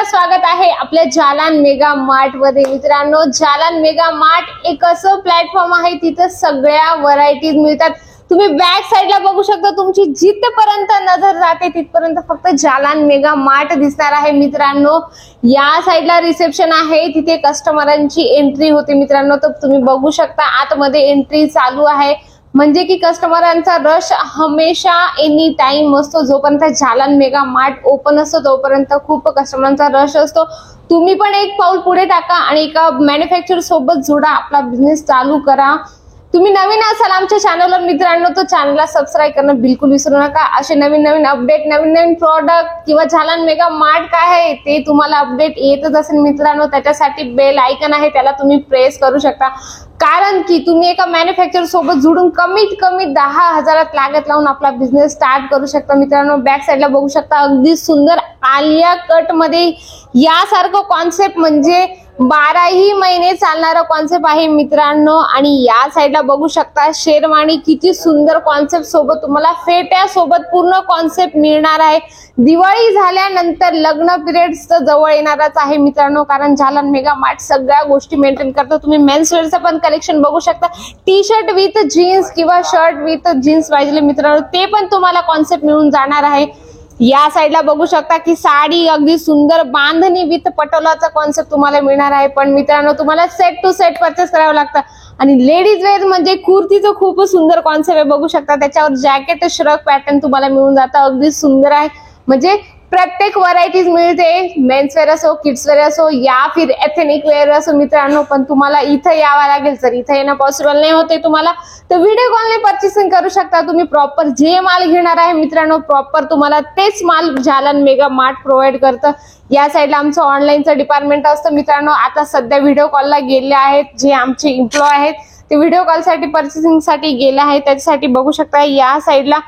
नमस्कार, स्वागत आहे आपल्या जालान मेगा मार्ट मध्ये। मित्रांनो, जालान मेगा मार्ट एक असं प्लॅटफॉर्म आहे तिथे सगळ्या व्हरायटीज मिळतात। तुम्ही बॅक साइडला बघू शकता, तुमची जिथपर्यंत नजर जाते तिथपर्यंत फक्त जालान मेगा मार्ट दिसणार आहे। मित्रांनो, या साइडला रिसेप्शन आहे, तिथे कस्टमरांची एंट्री होते। मित्रांनो, तर तुम्ही बघू शकता आतमध्ये एंट्री चालू आहे, म्हणजे की कस्टमरांचा रश हमेशा एनी टाइम असतो। जोपर्यंत जालान मेगा मार्ट ओपन असतो तोपर्यंत खूप कस्टमरांचा रश असतो। तुम्ही पण एक पाऊल पुढे टाका आणि एका मॅन्युफॅक्चरर सोबत जोडा, आपला बिझनेस चालू करा। तुम्ही नवीन असाल आमच्या चॅनलवर मित्रांनो, तर चॅनलला सबस्क्राइब करणं बिलकुल विसरू नका। असे नवीन नवीन अपडेट, नवीन नवीन प्रोडक्ट किंवा जालान मेगा मार्ट काय आहे ते तुम्हाला अपडेट येतच असेल मित्रांनो, त्याच्यासाठी बेल आयकॉन आहे त्याला तुम्ही प्रेस करू शकता। कारण की तुम्ही एका मॅन्युफॅक्चरर सोबत जोडून कमीत कमी 10,000 लागत लावून आपला बिझनेस स्टार्ट करू शकता। मित्रांनो, बॅक साइडला बघू शकता अगदी सुंदर आलिया कट मध्ये यासारखं कॉन्सेप्ट, म्हणजे 12ही महिने चालणारा कॉन्सेप्ट आहे मित्रांनो। आणि या साइडला बघू शकता शेरवानी, किती सुंदर कॉन्सेप्ट सोबत तुम्हाला फेट्या सोबत पूर्ण कॉन्सेप्ट मिळणार आहे। दिवाळी झाल्यानंतर लग्न पिरियड्स जवळ येणारच आहे मित्रांनो, कारण जालान मेगा मार्ट सगळ्या गोष्टी मेंटेन करतो। तुम्ही मेन्स वेअरचं पण कलेक्शन बघू शकता, टी शर्ट विथ जीन्स किंवा शर्ट विथ जीन्स पाहिजे मित्रांनो, ते पण तुम्हाला कॉन्सेप्ट मिळून जाणार आहे। या साइडला बघू शकता की साडी अगदी सुंदर बांधणी विथ पटोलाचा कॉन्सेप्ट तुम्हाला मिळणार आहे। पण मित्रांनो, तुम्हाला सेट टू सेट परचेस करावं लागतं। आणि लेडीज वेअर म्हणजे कुर्तीचं खूप सुंदर कॉन्सेप्ट आहे, बघू शकता त्याच्यावर जॅकेट श्रग पॅटर्न तुम्हाला मिळून जातं, अगदी सुंदर आहे। म्हणजे प्रत्येक व्हरायटीज मिळते, मेन्स वेअर असो, किड्स वेअर असो या फिर एथनिक वेअर असो मित्रांनो। पण तुम्हाला इथं यावं लागेल, जर इथं येणं पॉसिबल नाही होते तुम्हाला, तर व्हिडिओ कॉलने परचेसिंग करू शकता। तुम्ही प्रॉपर जे माल घेणार आहे मित्रांनो, प्रॉपर तुम्हाला तेच माल जालान मेगा मार्ट प्रोव्हाइड करतं। या साइडला आमचं ऑनलाईनचं डिपार्टमेंट असतं मित्रांनो। आता सध्या व्हिडिओ कॉलला गेले आहेत, जे आमचे एम्प्लॉय आहेत ते व्हिडिओ कॉलसाठी परचेसिंग साठी गेले आहेत, त्याच्यासाठी बघू शकता या साइडला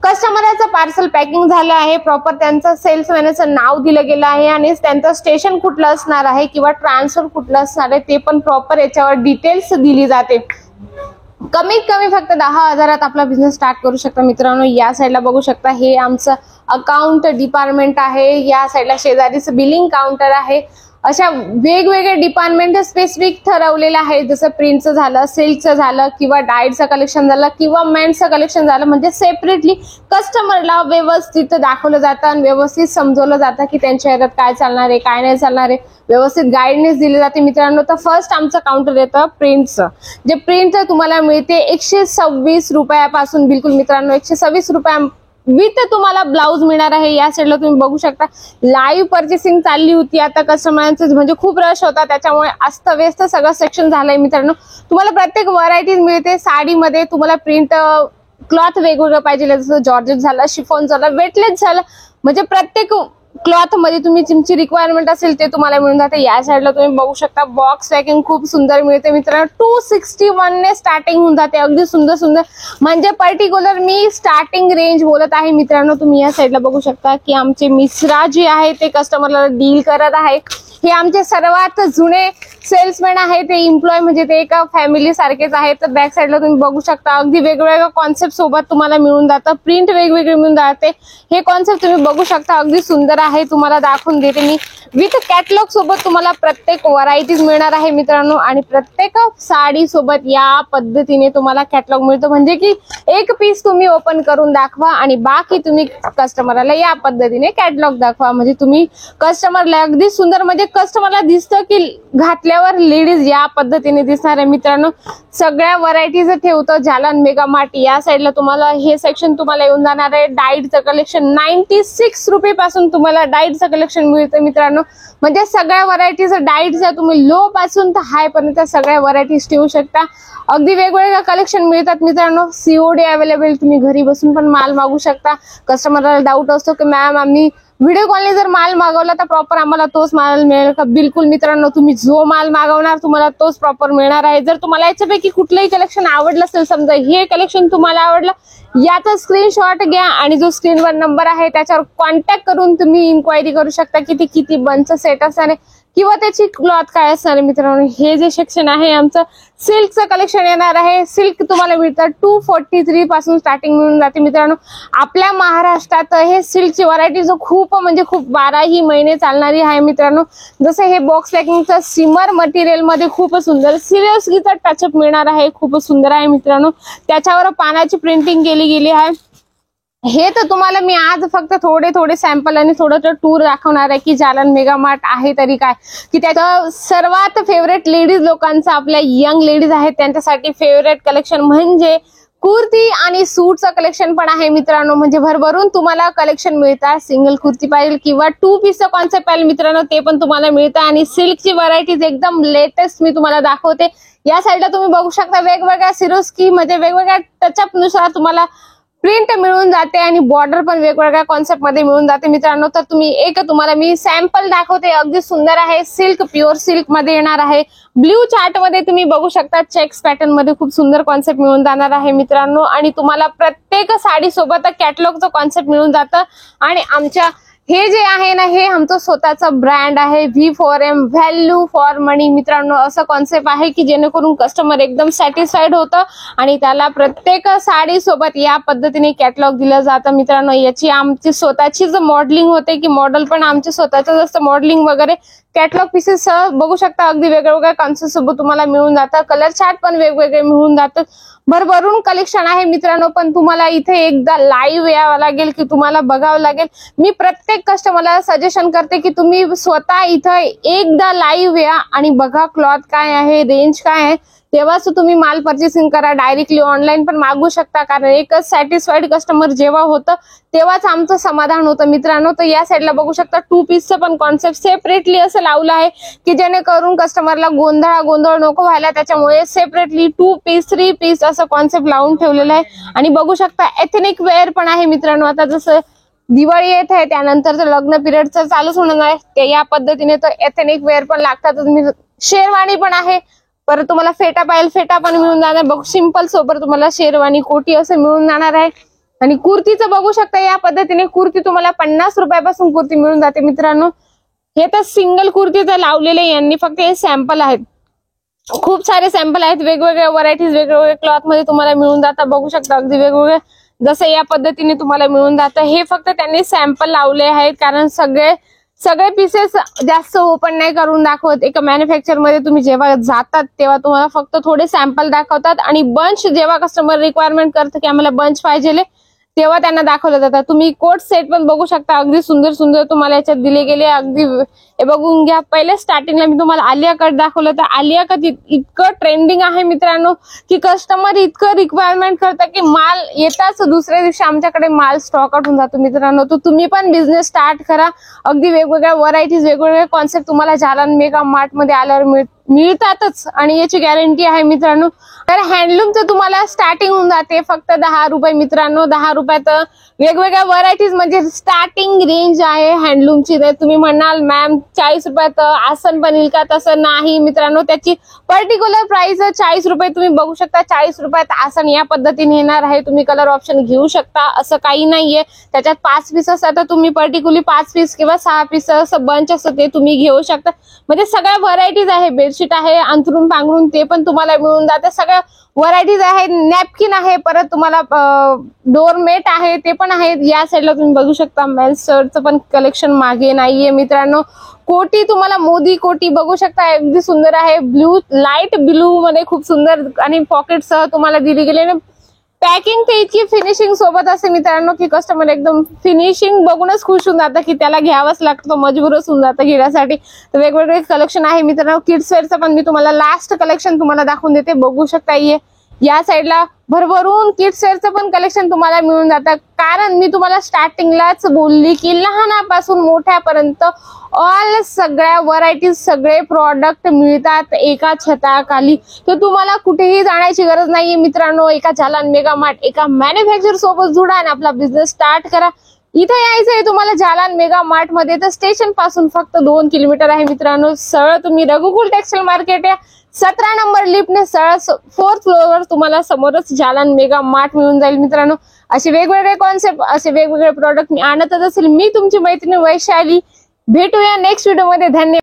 कस्टमरचं पार्सल पॅकिंग झालं आहे, प्रॉपर त्यांचं सेल्समॅनचं नाव दिलं गेलं आहे आणि त्यांचं स्टेशन कुठलं असणार आहे किंवा ट्रान्सफर कुठलं असणार आहे ते पण प्रॉपर याच्यावर डिटेल्स दिली जाते। कमीत कमी फक्त 10,000 आपला बिझनेस स्टार्ट करू शकता मित्रांनो। या साइडला बघू शकता हे आमचं अकाउंट डिपार्टमेंट आहे, या साइडला शेजारीच बिलिंग काउंटर आहे। अशा वेगवेगळे डिपार्टमेंट स्पेसिफिक ठरवलेलं आहे, जसं प्रिंटचं झालं, सिल्कचं झालं किंवा डायटचं कलेक्शन झालं किंवा मेन्सचं कलेक्शन झालं, म्हणजे सेपरेटली कस्टमरला व्यवस्थित दाखवलं जातं आणि व्यवस्थित समजवलं जातं की त्यांच्या एरियात काय चालणार आहे काय नाही चालणार आहे, व्यवस्थित गायडन्स दिली जाते मित्रांनो। तर फर्स्ट आमचं काउंटर येतं प्रिंटचं, जे प्रिंट तुम्हाला मिळते 126 रुपयापासून, बिलकुल मित्रांनो 126 रुपया विथ तुम्हाला ब्लाउज मिळणार आहे। या साइडला तुम्ही बघू शकता लाईव्ह परचेसिंग चालली होती, आता कस्टमरांचं म्हणजे खूप रश होता, त्याच्यामुळे अस्तव्यस्त सगळं सेक्शन झालंय मित्रांनो। तुम्हाला प्रत्येक व्हरायटीज मिळते। साडीमध्ये तुम्हाला प्रिंट क्लॉथ वेगवेगळं पाहिजे, जसं जॉर्जेट झालं, शिफॉन झालं, वेटलेस झालं, म्हणजे प्रत्येक क्लॉथ मध्ये तुम्ही तुमची रिक्वायरमेंट असेल ते तुम्हाला मिळून जाते। या साइडला तुम्ही बघू शकता बॉक्स पॅकिंग खूप सुंदर मिळते मित्रांनो, 261 ने स्टार्टिंग होऊन जाते, अगदी सुंदर सुंदर, म्हणजे पर्टिक्युलर मी स्टार्टिंग रेंज बोलत आहे मित्रांनो। तुम्ही या साइडला बघू शकता की आमचे मिश्रा जे आहे ते कस्टमरला डील करत आहे। हे आमचे सर्वात जुने सेल्समॅन आहे, ते एम्प्लॉय म्हणजे ते एका फॅमिली सारखेच आहेत। तर बॅक साइडला तुम्ही बघू शकता अगदी वेगवेगळ्या कॉन्सेप्ट सोबत तुम्हाला मिळून जातं, प्रिंट वेगवेगळे मिळून जाते। हे कॉन्सेप्ट तुम्ही बघू शकता अगदी सुंदर आहे, तुम्हाला दाखवून देते मी। विथ कॅटलॉग सोबत तुम्हाला प्रत्येक व्हरायटीज मिळणार आहे मित्रांनो, आणि प्रत्येक साडी सोबत या पद्धतीने तुम्हाला कॅटलॉग मिळतो, म्हणजे की एक पीस तुम्ही ओपन करून दाखवा आणि बाकी तुम्ही कस्टमरला या पद्धतीने कॅटलॉग दाखवा, म्हणजे तुम्ही कस्टमरला अगदी सुंदर, म्हणजे कस्टमरला दिसतं की घातल्यावर लेडीज या पद्धतीने दिसणार आहे मित्रांनो। सगळ्या व्हरायटीज ठेवतो जालान मेगा मार्ट। या साइडला तुम्हाला हे सेक्शन तुम्हाला येऊन जाणार आहे डाईटचं कलेक्शन, 96 रुपये पासून तुम्हाला डाईटचं कलेक्शन मिळतं मित्रांनो, म्हणजे सगळ्या व्हरायटीज डाईटच्या तुम्ही लो पासून तर हाय पर्यंत सगळ्या व्हरायटीज ठेवू शकता। अगदी वेगवेगळे कलेक्शन मिळतात मित्रांनो। सीओडी अवेलेबल, तुम्ही घरी बसून पण माल मागू शकता। कस्टमरला डाऊट असतो की मॅम आम्ही व्हिडिओ कॉलने जर माल मागवला तर प्रॉपर आम्हाला तोच माल मिळेल का? बिलकुल मित्रांनो, तुम्ही जो माल मागवणार तुम्हाला तोच प्रॉपर मिळणार आहे। जर तुम्हाला याच्यापैकी कुठलंही कलेक्शन आवडलं असेल, समजा हे कलेक्शन तुम्हाला आवडलं, याचा स्क्रीनशॉट घ्या आणि जो स्क्रीनवर नंबर आहे त्याच्यावर कॉन्टॅक्ट करून तुम्ही इन्क्वायरी करू शकता की ते किती बंच सेट असणार आहे, किंवा त्याची क्लॉथ काय असणार आहे मित्रांनो. हे जे सेक्शन आहे आमचं सिल्कचं कलेक्शन येणार आहे. सिल्क तुम्हाला मिळतं 243 पासून स्टार्टिंग मिळून जाते मित्रांनो. आपल्या महाराष्ट्रात हे सिल्कची व्हरायटी जो खूप म्हणजे खूप 12ही महिने चालणारी आहे मित्रांनो. जसं हे बॉक्स पॅकिंगचं सिमर मटेरियल मध्ये खूप सुंदर सिरियसलीचा टचअप मिळणार आहे. खूप सुंदर आहे मित्रांनो. त्याच्यावर पानाची प्रिंटिंग केली गेली आहे. हे तर तुम्हाला मी आज फक्त थोडे सॅम्पल आणि थोडं टूर दाखवणार आहे की जालन मेगा मार्ट आहे तरी काय, की त्याचं सर्वात फेवरेट लेडीज लोकांचं, आपल्या यंग लेडीज आहेत त्यांच्यासाठी फेवरेट कलेक्शन म्हणजे कुर्ती आणि सूटचं कलेक्शन पण आहे मित्रांनो. म्हणजे भरभरून तुम्हाला कलेक्शन मिळतात. सिंगल कुर्ती पाहिजे किंवा 2 पीसचं कॉन्सेप्ट पाहिजे मित्रांनो ते पण तुम्हाला मिळतं. आणि सिल्कची व्हरायटीज एकदम लेटेस्ट मी तुम्हाला दाखवते. या साईडला तुम्ही बघू शकता वेगवेगळ्या सिरोस्की म्हणजे वेगवेगळ्या टचअप नुसार तुम्हाला प्रिंट मिळून जाते आणि बॉर्डर पण वेगवेगळ्या कॉन्सेप्ट मध्ये मिळून जाते मित्रांनो. तर तुम्हाला मी सॅम्पल दाखवते. अगदी सुंदर आहे. सिल्क प्युअर सिल्क मध्ये येणार आहे. ब्ल्यू चार्ट मध्ये तुम्ही बघू शकता चेक्स पॅटर्न मध्ये खूप सुंदर कॉन्सेप्ट मिळून जाणार आहे मित्रांनो. आणि तुम्हाला प्रत्येक साडी सोबत कॅटलॉगचं कॉन्सेप्ट मिळून जातं. आणि आमच्या हे जे आहे ना हे आमचं स्वतःचं ब्रँड आहे V4M व्हॅल्यू फॉर मनी मित्रांनो. असं कॉन्सेप्ट आहे की जेणेकरून कस्टमर एकदम सॅटिस्फाईड होतं आणि त्याला प्रत्येक साडी सोबत या पद्धतीने कॅटलॉग दिलं जातं मित्रांनो. याची आमची स्वतःचीच मॉडेलिंग होते की मॉडेल पण आमचे स्वतःच असतं. मॉडेलिंग वगैरे कॅटलॉग पीसेस बघू शकता अगदी वेगवेगळ्या कॉन्सेप्ट सोबत तुम्हाला मिळून जातं. कलर चार्ट पण वेगवेगळे मिळून जातं. भरभरून कलेक्शन आहे मित्रांनो. पण तुम्हाला इथे एकदा लाईव्ह यावं लागेल की तुम्हाला बघावं लागेल. मी प्रत्येक कस्टमरला सजेशन करते की तुम्ही स्वतः इथं एकदा लाईव्ह या आणि बघा क्लॉथ काय आहे, रेंज काय आहे, तेव्हाच तुम्ही माल परचेसिंग करा. डायरेक्टली ऑनलाईन पण मागू शकता कारण एकच सॅटिस्फाईड कस्टमर जेव्हा होतं तेव्हाच आमचं समाधान होतं मित्रांनो. तर या साईडला बघू शकता 2 पीसचं पण कॉन्सेप्ट सेपरेटली असं लावलं आहे की जेणेकरून कस्टमरला गोंधळ नको व्हायला. त्याच्यामुळे सेपरेटली 2 पीस 3 पीस असं कॉन्सेप्ट लावून ठेवलेलं आहे. आणि बघू शकता एथनिक वेअर पण आहे मित्रांनो. आता जसं दिवाळी येत आहे त्यानंतर लग्न पिरियडचं चालूच होणार आहे ते या पद्धतीने तर एथनिक वेअर पण लागतात. शेरवानी पण आहे. परत तुम्हाला फेटा पाहिजे फेटा पण मिळून जाणार. बघ सिंपल सोबत तुम्हाला शेरवानी कोटी असं मिळून जाणार आहे. आणि कुर्तीचं बघू शकता या पद्धतीने कुर्ती तुम्हाला 50 रुपयापासून कुर्ती मिळून जाते मित्रांनो. हे तर सिंगल कुर्तीचं लावलेले यांनी फक्त हे सॅम्पल आहेत. खूप सारे सॅम्पल आहेत. वेगवेगळ्या व्हरायटीज वेगवेगळ्या क्लॉथ मध्ये तुम्हाला मिळून जातात. बघू शकता अगदी वेगवेगळे जसं या पद्धतीने तुम्हाला मिळून जातं. हे फक्त त्यांनी सॅम्पल लावले आहेत कारण सगळे पीसेस जास्त ओपन नाही करून दाखवत. एका मॅन्युफॅक्चर मध्ये तुम्ही जेव्हा जातात तेव्हा तुम्हाला फक्त थोडे सॅम्पल दाखवतात आणि बंच जेव्हा कस्टमर रिक्वायरमेंट करतं की आम्हाला बंच पाहिजे तेव्हा त्यांना दाखवलं जातं. तुम्ही कोट सेट पण बघू शकता अगदी सुंदर सुंदर तुम्हाला याच्यात दिले गेले. अगदी हे बघून घ्या. पहिले स्टार्टिंगला मी तुम्हाला आलिया कट दाखवलं तर आलिया कट इतकं ट्रेंडिंग आहे मित्रांनो की कस्टमर इतकं रिक्वायरमेंट करतं की माल येताच दुसऱ्या दिवशी आमच्याकडे माल स्टॉक आउट होऊन जातो मित्रांनो. तर तुम्ही पण बिझनेस स्टार्ट करा. अगदी वेगवेगळ्या व्हरायटीज वेगवेगळे कॉन्सेप्ट तुम्हाला जालन मेगा मार्ट मध्ये आल्यावर मिळतातच आणि याची गॅरंटी आहे मित्रांनो. तर हँडलूमचं तुम्हाला स्टार्टिंग होऊन जाते फक्त 10 रुपये मित्रांनो. 10 रुपयात वेगवेगळ्या व्हरायटीज म्हणजे स्टार्टिंग रेंज आहे हँडलूमची. तुम्ही म्हणाल मॅम 40 रुपयात आसन बनेल का? तसं नाही मित्रांनो. त्याची पर्टिक्युलर प्राइस 40 रुपये. तुम्ही बघू शकता 40 रुपयात आसन या पद्धतीने येणार आहे. तुम्ही कलर ऑप्शन घेऊ शकता असं काही नाहीये. त्याच्यात 5 पीस असतात तर तुम्ही पर्टिक्युलरली 5 पीस किंवा 6 पीस असं बंच असतं ते तुम्ही घेऊ शकता. म्हणजे सगळ्या व्हरायटीज आहे. बेडशीट आहे अंथरून पांघरून ते पण तुम्हाला मिळून जाते. सगळ्या व्हरायटीज आहेत. नॅपकिन आहे. परत तुम्हाला डोरमेट आहे ते पण आहेत. या साईडला तुम्ही बघू शकता मेन्स शर्टचं पण कलेक्शन मागे नाहीये मित्रांनो. कोटी तुम्हाला मोदी कोटी बघू शकता अगदी सुंदर आहे. ब्लू लाईट ब्लू मध्ये खूप सुंदर आणि पॉकेट सह तुम्हाला दिली गेले. पॅकिंग ते इतकी फिनिशिंग सोबत असते मित्रांनो की कस्टमर एकदम फिनिशिंग बघूनच खुश होऊन जातं की त्याला घ्यावंच लागतं. मजबूरच होऊन जातं घेण्यासाठी. तर वेगवेगळे कलेक्शन आहे मित्रांनो. किड्स वेअरचं पण मी तुम्हाला लास्ट कलेक्शन तुम्हाला दाखवून देते. बघू शकता या साईडला भरभरून किड्स वेअरचं पण कलेक्शन तुम्हाला मिळून जातं. कारण मी तुम्हाला स्टार्टिंगलाच बोलली की लहानापासून मोठ्यापर्यंत ऑल सगळ्या व्हरायटीज सगळे प्रॉडक्ट मिळतात एका छताखाली. तर तुम्हाला कुठेही जाण्याची गरज नाहीये मित्रांनो. एका जालन मेगा मार्ट एका मॅन्युफॅक्चर सोबत जुडा आणि आपला बिझनेस स्टार्ट करा. इथे यायचं आहे तुम्हाला जालन मेगा मार्ट मध्ये. तर स्टेशन पासून फक्त 2 किलोमीटर आहे मित्रांनो. सरळ तुम्ही रघुकुल टेक्सटाईल मार्केट या 17 नंबर लिफ्टने सरळ 4th फ्लोअरवर तुम्हाला समोरच जालन मेगा मार्ट मिळून जाईल मित्रांनो. असे वेगवेगळे कॉन्सेप्ट असे वेगवेगळे प्रॉडक्ट मी आणतच असेल. मी तुमची मैत्रीण वैशाली. भेटूया नेक्स्ट व्हिडिओ मध्ये. धन्यवाद.